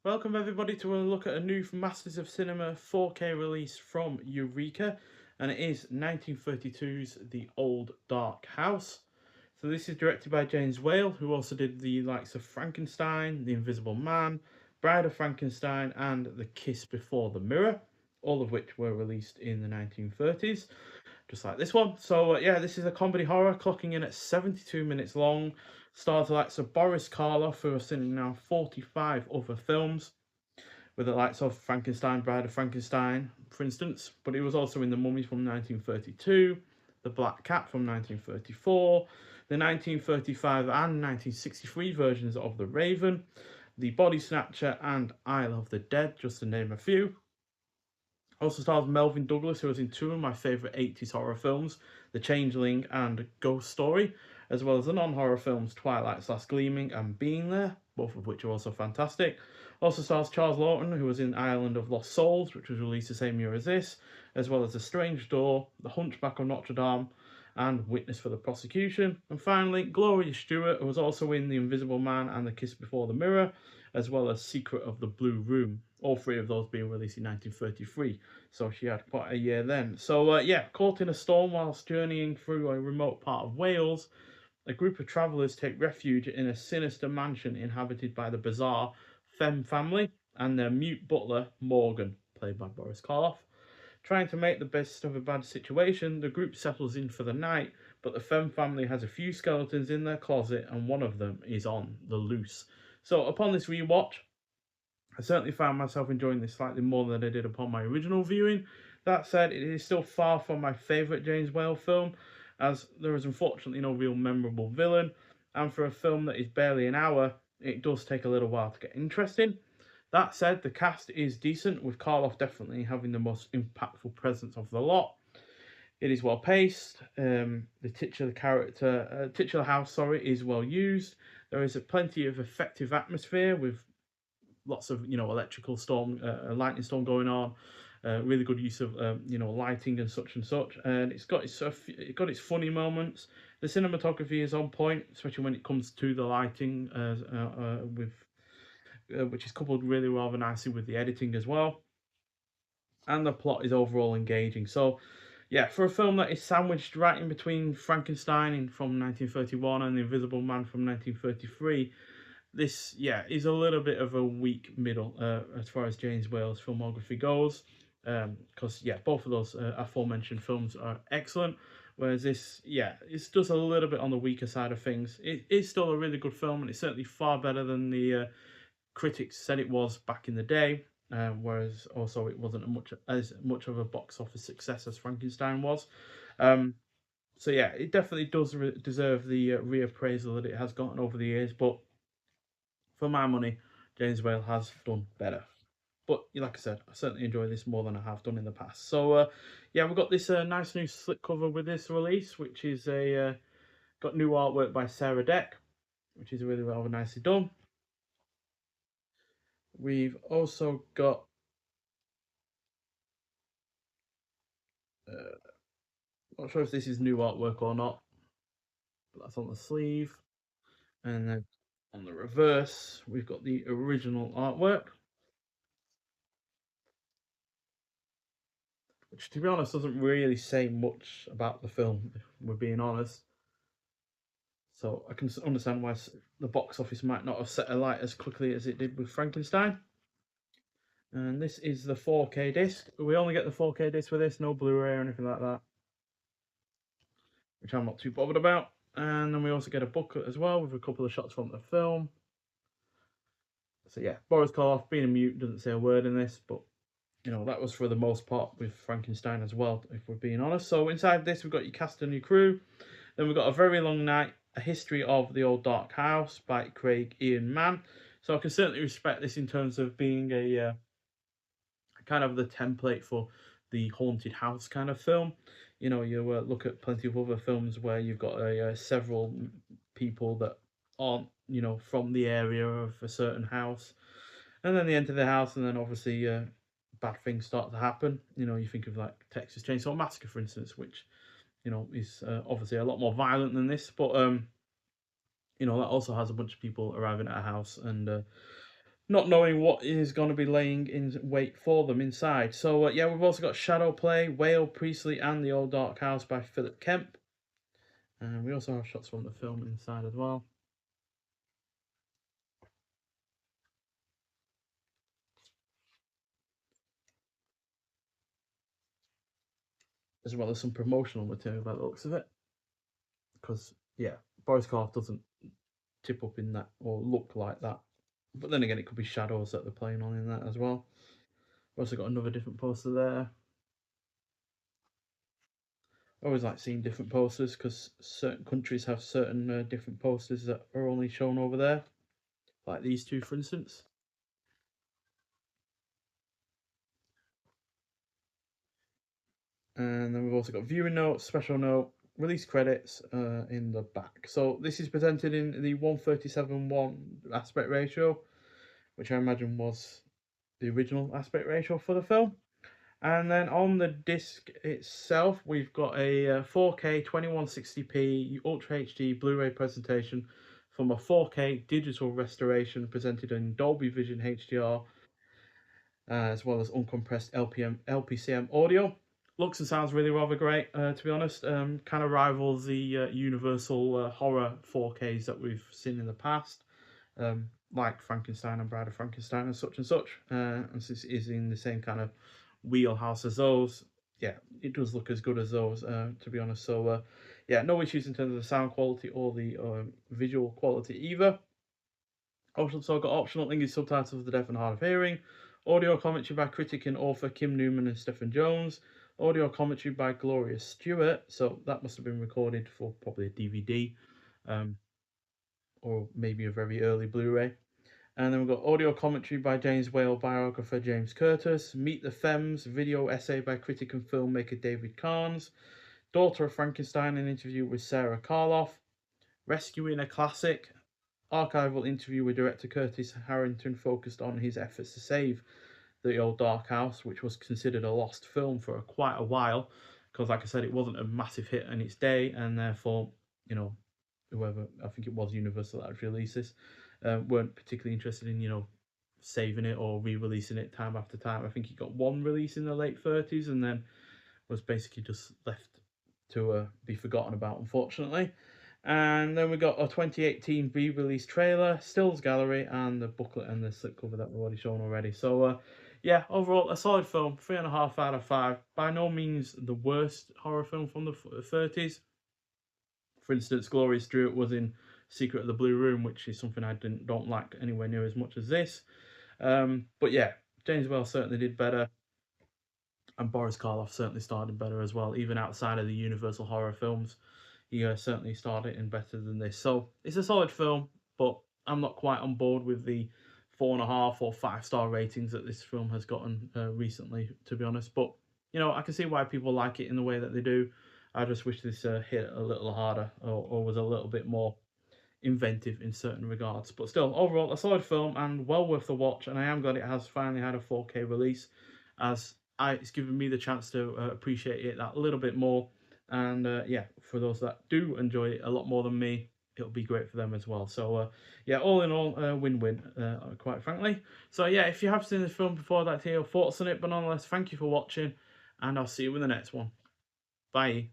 Welcome everybody to a look at a new Masters of Cinema 4K release from Eureka, and it is 1932's The Old Dark House. So this is directed by James Whale, who also did the likes of Frankenstein, The Invisible Man, Bride of Frankenstein, and The Kiss Before the Mirror, all of which were released in the 1930s, just like this one. So yeah, this is a comedy horror clocking in at 72 minutes long. Stars the likes of Boris Karloff, who has seen in now 45 other films, with the likes of Frankenstein, Bride of Frankenstein, for instance. But he was also in The Mummy from 1932, The Black Cat from 1934, the 1935 and 1963 versions of The Raven, The Body Snatcher, and Isle of the Dead, just to name a few. Also stars Melvyn Douglas, who was in two of my favourite 80s horror films, The Changeling and Ghost Story, as well as the non-horror films Twilight's Last Gleaming and Being There, both of which are also fantastic. Also stars Charles Lawton, who was in Island of Lost Souls, which was released the same year as this, as well as The Strange Door, The Hunchback of Notre Dame, and Witness for the Prosecution. And finally, Gloria Stewart, who was also in The Invisible Man and The Kiss Before the Mirror, as well as Secret of the Blue Room, all three of those being released in 1933. So she had quite a year then. So yeah, caught in a storm whilst journeying through a remote part of Wales, a group of travellers take refuge in a sinister mansion inhabited by the bizarre Femme family and their mute butler, Morgan, played by Boris Karloff. Trying to make the best of a bad situation, the group settles in for the night, but the Femme family has a few skeletons in their closet and one of them is on the loose. So upon this rewatch, I certainly found myself enjoying this slightly more than I did upon my original viewing. That said, it is still far from my favourite James Whale film, as there is unfortunately no real memorable villain, and for a film that is barely an hour, it does take a little while to get interesting. That said, the cast is decent, with Karloff definitely having the most impactful presence of the lot. It is well paced. The titular house, is well used. There is a plenty of effective atmosphere with lots of electrical storm, lightning storm going on. Really good use of lighting and such, and it got its funny moments. The cinematography is on point, especially when it comes to the lighting, with which is coupled really rather nicely with the editing as well. And the plot is overall engaging. So, yeah, for a film that is sandwiched right in between Frankenstein from 1931 and The Invisible Man from 1933, this, yeah, is a little bit of a weak middle as far as James Whale's filmography goes. Because, yeah, both of those aforementioned films are excellent. Whereas this, yeah, it's just a little bit on the weaker side of things. It is still a really good film, and it's certainly far better than the critics said it was back in the day. Whereas also it wasn't as much of a box office success as Frankenstein was. Um, so yeah, it definitely does deserve the reappraisal that it has gotten over the years. But for my money, James Whale has done better. But like I said, I certainly enjoy this more than I have done in the past. So yeah, we've got this nice new slipcover with this release, which is a got new artwork by Sarah Deck, which is really rather nicely done. We've also got not sure if this is new artwork or not, but that's on the sleeve. And then on the reverse, we've got the original artwork, which to be honest doesn't really say much about the film, if we're being honest. So I can understand why the box office might not have set alight as quickly as it did with Frankenstein. And this is the 4K disc. We only get the 4K disc with this, no Blu-ray or anything like that, which I'm not too bothered about. And then we also get a booklet as well with a couple of shots from the film. So yeah, Boris Karloff, being a mute, doesn't say a word in this, but that was for the most part with Frankenstein as well, if we're being honest. So inside this, we've got your cast and your crew. Then we've got A Very Long Night, A History of the Old Dark House by Craig Ian Mann. So I can certainly respect this in terms of being a kind of the template for the haunted house kind of film. You look at plenty of other films where you've got several people that aren't, from the area of a certain house, and then they enter the house, and then obviously bad things start to happen. You think of like Texas Chainsaw Massacre, for instance, which is obviously a lot more violent than this, but that also has a bunch of people arriving at a house, and not knowing what is going to be laying in wait for them inside. So yeah, we've also got Shadow Play, Whale, Priestley, and The Old Dark House by Philip Kemp. And we also have shots from the film inside as well. As well as some promotional material by the looks of it. Because, yeah, Boris Karloff doesn't tip up in that or look like that. But then again, it could be shadows that they're playing on in that as well. We've also got another different poster there. I always like seeing different posters because certain countries have certain different posters that are only shown over there. Like these two, for instance. And then we've also got viewing notes, special note, release credits in the back. So this is presented in the 1:37:1 aspect ratio, which I imagine was the original aspect ratio for the film. And then on the disc itself, we've got a 4K 2160p Ultra HD Blu-ray presentation from a 4K digital restoration presented in Dolby Vision HDR, as well as uncompressed LPCM audio. Looks and sounds really rather great, to be honest. Kind of rivals the Universal horror 4Ks that we've seen in the past, like Frankenstein and Bride of Frankenstein and such and such. And since it is in the same kind of wheelhouse as those, yeah, it does look as good as those, to be honest. So, yeah, no issues in terms of the sound quality or the visual quality either. Also got optional English subtitles for the deaf and hard of hearing, audio commentary by critic and author Kim Newman and Stephen Jones, audio commentary by Gloria Stewart, so that must have been recorded for probably a DVD, um, or maybe a very early Blu-ray. And then we've got audio commentary by James Whale biographer James Curtis, Meet the Femmes, video essay by critic and filmmaker David Carnes, Daughter of Frankenstein, an interview with Sarah Karloff, Rescuing a Classic, archival interview with director Curtis Harrington focused on his efforts to save The Old Dark House, which was considered a lost film for quite a while, because, like I said, it wasn't a massive hit in its day, and therefore, you know, whoever, I think it was Universal that actually released this, weren't particularly interested in, saving it or re-releasing it time after time. I think it got one release in the late 30s and then was basically just left to be forgotten about, unfortunately. And then we got a 2018 re-release trailer, stills gallery, and the booklet and the slipcover that we've already shown already. So, yeah, overall a solid film, 3.5 out of 5. By no means the worst horror film from the 30s. For instance, Gloria Stewart was in Secret of the Blue Room, which is something I don't like anywhere near as much as this. But yeah, James Whale certainly did better, and Boris Karloff certainly started better as well, even outside of the Universal horror films. He certainly started in better than this. So it's a solid film, but I'm not quite on board with the 4.5 or 5-star ratings that this film has gotten recently, to be honest. But I can see why people like it in the way that they do. I just wish this hit a little harder, or was a little bit more inventive in certain regards. But still, overall, a solid film and well worth the watch. And I am glad it has finally had a 4K release, as it's given me the chance to appreciate it that little bit more. And yeah, for those that do enjoy it a lot more than me, it'll be great for them as well. So yeah, all in all, win-win, quite frankly. So yeah, if you have seen this film before, I'd like to hear your thoughts on it. But nonetheless, thank you for watching, and I'll see you in the next one. Bye.